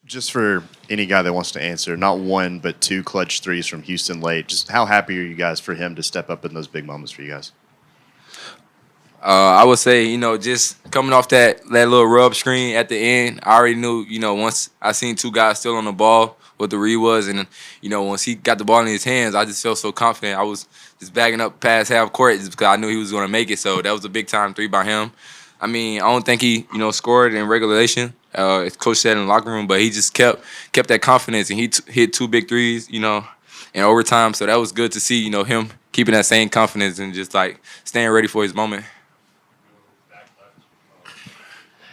Just for any guy that wants to answer, not one but two clutch threes from Houston late. Just how happy are you guys for him to step up in those big moments for you guys? I would say, just coming off that little rub screen at the end, I already knew, once I seen two guys still on the ball, what the read was. And, once he got the ball in his hands, I just felt so confident. I was just bagging up past half court just because I knew he was going to make it. So that was a big-time three by him. I mean, I don't think he, scored in regulation, as Coach said in the locker room, but he just kept that confidence, and he hit two big threes, in overtime. So that was good to see, him keeping that same confidence and just, staying ready for his moment.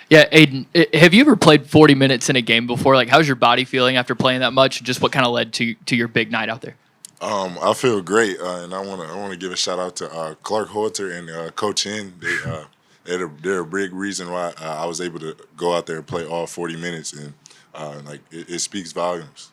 Yeah, Aiden, have you ever played 40 minutes in a game before? Like, how's your body feeling after playing that much? Just what kind of led to your big night out there? I feel great, and I want to give a shout out to Clark Holter and Coach Hen. They're a big reason why I was able to go out there and play all 40 minutes, and it speaks volumes.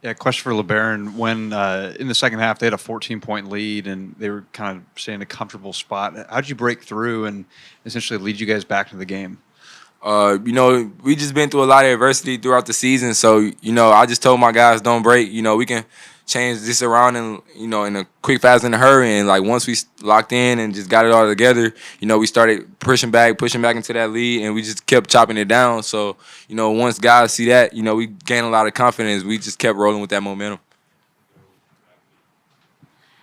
Yeah, question for Labaron. When in the second half they had a 14-point lead and they were kind of staying in a comfortable spot, how did you break through and essentially lead you guys back to the game? We just been through a lot of adversity throughout the season, so I just told my guys don't break. We can change this around in a quick, fast, in a hurry. And once we locked in and just got it all together, we started pushing back into that lead, and we just kept chopping it down. So once guys see that, we gain a lot of confidence. We just kept rolling with that momentum.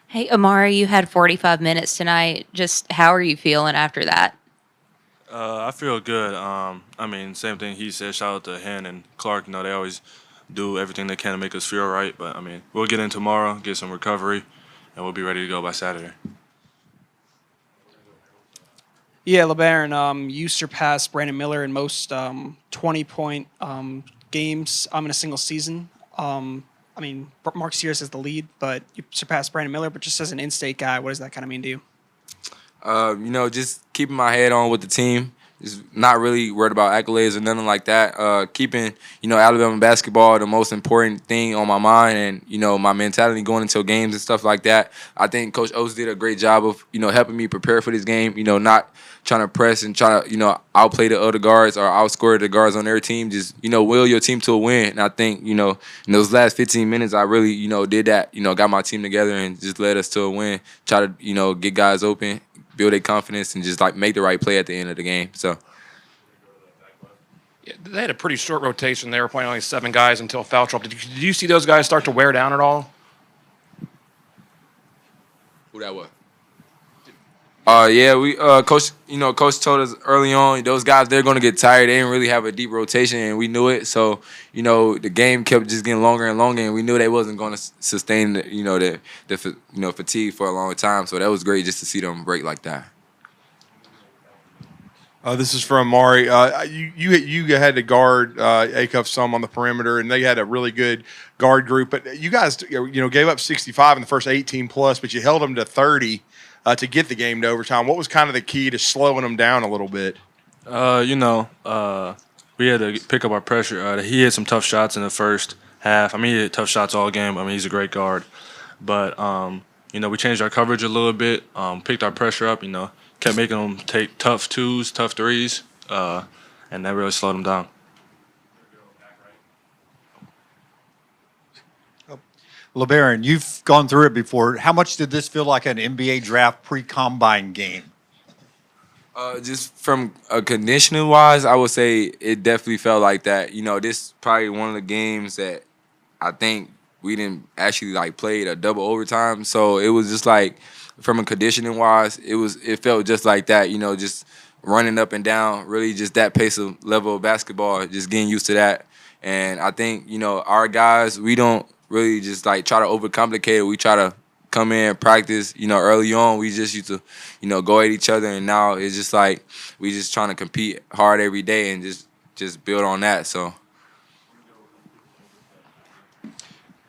Hey, Amari, you had 45 minutes tonight. Just how are you feeling after that? I feel good. Same thing he said. Shout out to Hen and Clark. They always do everything they can to make us feel right. But, we'll get in tomorrow, get some recovery, and we'll be ready to go by Saturday. Yeah, Labaron, you surpassed Brandon Miller in most 20-point games in a single season. Mark Sears is the lead, but you surpassed Brandon Miller. But just as an in-state guy, what does that kind of mean to you? Just keeping my head on with the team. Just not really worried about accolades or nothing like that. Keeping, Alabama basketball the most important thing on my mind, and, my mentality going into games and stuff like that. I think Coach Oates did a great job of, helping me prepare for this game, not trying to press and try to, outplay the other guards or outscore the guards on their team. Just, will your team to a win. And I think, in those last 15 minutes, I really, did that, got my team together and just led us to a win. Try to, get guys open, build their confidence, and just make the right play at the end of the game. So yeah, they had a pretty short rotation. They were playing only 7 guys until foul trouble. Did you see those guys start to wear down at all? who that was? We coach. Coach told us early on those guys they're gonna get tired. They didn't really have a deep rotation, and we knew it. So the game kept just getting longer and longer, and we knew they wasn't gonna sustain the fatigue for a long time. So that was great just to see them break like that. This is from Amari. You had to guard Acuff some on the perimeter, and they had a really good guard group. But you guys, gave up 65 in the first 18 plus, but you held them to 30 to get the game to overtime. What was kind of the key to slowing them down a little bit? We had to pick up our pressure. He had some tough shots in the first half. He had tough shots all game. He's a great guard. But, we changed our coverage a little bit, picked our pressure up, kept making them take tough twos, tough threes, and that really slowed them down. Labaron, you've gone through it before. How much did this feel like an NBA draft pre-combine game? Just from conditioning wise, I would say it definitely felt like that. This is probably one of the games that I think we didn't actually play a double overtime. So it was just from a conditioning wise, it felt just like that. Just running up and down, really just that pace of level of basketball, just getting used to that. And I think our guys, we don't really just try to overcomplicate it. We try to come in, practice. Early on, we just used to, go at each other, and now it's just we just trying to compete hard every day and just build on that. So.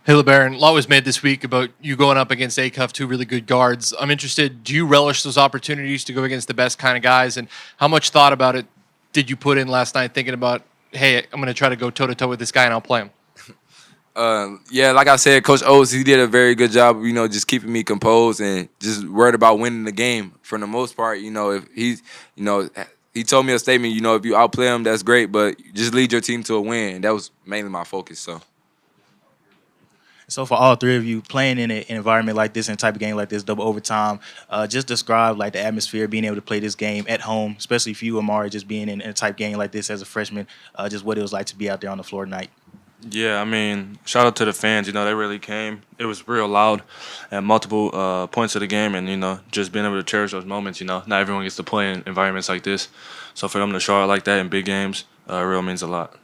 Hey, Labaron, a lot was made this week about you going up against Acuff, 2 really good guards. I'm interested, do you relish those opportunities to go against the best kind of guys? And how much thought about it did you put in last night thinking about, hey, I'm going to try to go toe-to-toe with this guy and I'll play him? Like I said, Coach Oates, he did a very good job, just keeping me composed and just worried about winning the game for the most part. If he's, he told me a statement. You know, if you outplay them, that's great, but just lead your team to a win. That was mainly my focus. So for all three of you, playing in an environment like this, in a type of game like this, double overtime, just describe like the atmosphere, being able to play this game at home, especially for you, Amari, just being in a type game like this as a freshman, just what it was like to be out there on the floor tonight. Yeah, I mean, shout out to the fans. You know, they really came. It was real loud at multiple points of the game, and, you know, just being able to cherish those moments. You know, not everyone gets to play in environments like this. So for them to show out like that in big games, real means a lot.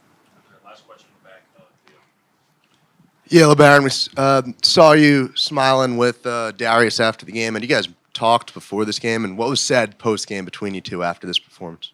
Yeah, Labaron, we saw you smiling with Darius after the game, and you guys talked before this game. And what was said post game between you two after this performance?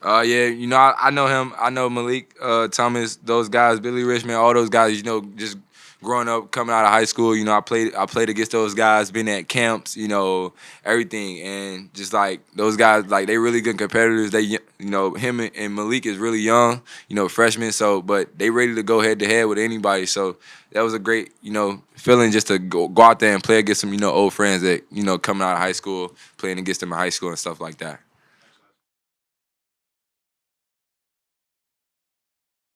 Yeah, you know, I know him. I know Malik, Thomas, those guys, Billy Richmond, all those guys. You know, just growing up, coming out of high school. You know, I played against those guys, been at camps. You know, everything, and just like those guys, like they really good competitors. They, you know, him and Malik is really young. You know, freshmen. So, but they ready to go head to head with anybody. So that was a great, you know, feeling just to go out there and play against some, you know, old friends that, you know, coming out of high school, playing against them in high school and stuff like that.